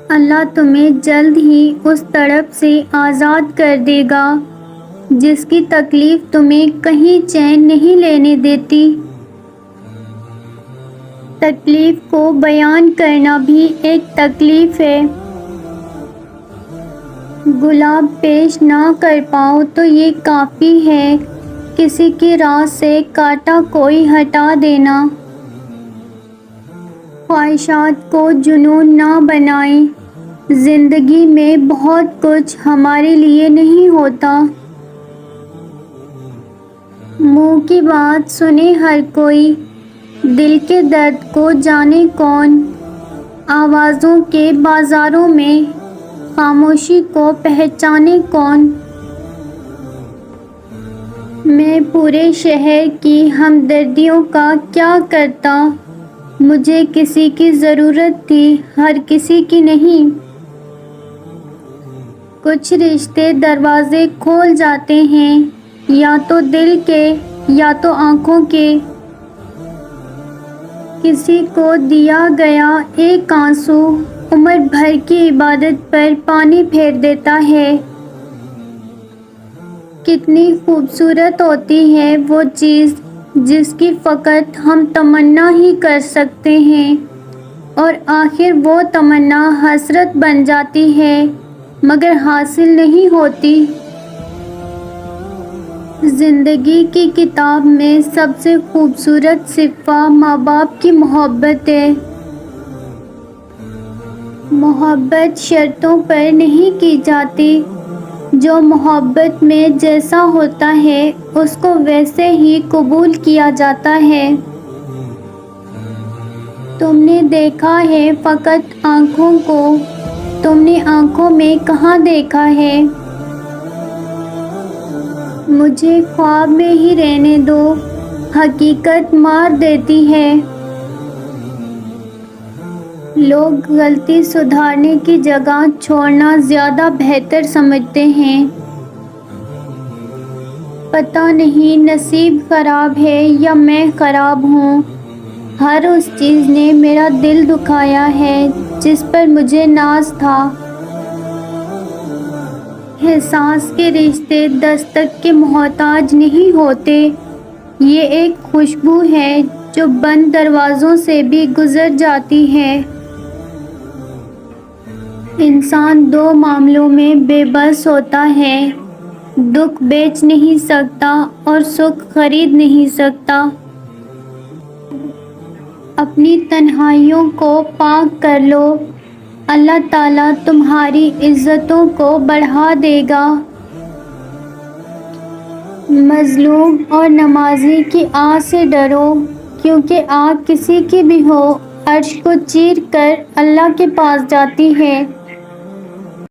اللہ تمہیں جلد ہی اس تڑپ سے آزاد کر دے گا جس کی تکلیف تمہیں کہیں چین نہیں لینے دیتی۔ تکلیف کو بیان کرنا بھی ایک تکلیف ہے۔ گلاب پیش نہ کر پاؤ تو یہ کافی ہے، کسی کی راہ سے کانٹا کوئی ہٹا دینا۔ خواہشات کو جنون نہ بنائیں، زندگی میں بہت کچھ ہمارے لیے نہیں ہوتا۔ منہ کی بات سنے ہر کوئی، دل کے درد کو جانے کون۔ آوازوں کے بازاروں میں خاموشی کو پہچانے کون۔ میں پورے شہر کی ہمدردیوں کا کیا کرتا، مجھے کسی کی ضرورت تھی ہر کسی کی نہیں۔ کچھ رشتے دروازے کھول جاتے ہیں، یا تو دل کے یا تو آنکھوں کے۔ کسی کو دیا گیا ایک آنسو عمر بھر کی عبادت پر پانی پھیر دیتا ہے۔ کتنی خوبصورت ہوتی ہے وہ چیز جس کی فقط ہم تمنا ہی کر سکتے ہیں، اور آخر وہ تمنا حسرت بن جاتی ہے مگر حاصل نہیں ہوتی۔ زندگی کی کتاب میں سب سے خوبصورت صفحہ ماں باپ کی محبت ہے۔ محبت شرطوں پر نہیں کی جاتی، جو محبت میں جیسا ہوتا ہے اس کو ویسے ہی قبول کیا جاتا ہے۔ تم نے دیکھا ہے فقط آنکھوں کو، تم نے آنکھوں میں کہاں دیکھا ہے۔ مجھے خواب میں ہی رہنے دو، حقیقت مار دیتی ہے۔ لوگ غلطی سدھارنے کی جگہ چھوڑنا زیادہ بہتر سمجھتے ہیں۔ پتہ نہیں نصیب خراب ہے یا میں خراب ہوں، ہر اس چیز نے میرا دل دکھایا ہے جس پر مجھے ناز تھا۔ احساس کے رشتے دستک کے محتاج نہیں ہوتے، یہ ایک خوشبو ہے جو بند دروازوں سے بھی گزر جاتی ہے۔ انسان دو معاملوں میں بے بس ہوتا ہے، دکھ بیچ نہیں سکتا اور سکھ خرید نہیں سکتا۔ اپنی تنہائیوں کو پاک کر لو، اللہ تعالیٰ تمہاری عزتوں کو بڑھا دے گا۔ مظلوم اور نمازی کی آہ سے ڈرو، کیونکہ آہ کسی کی بھی ہو عرش کو چیر کر اللہ کے پاس جاتی ہے۔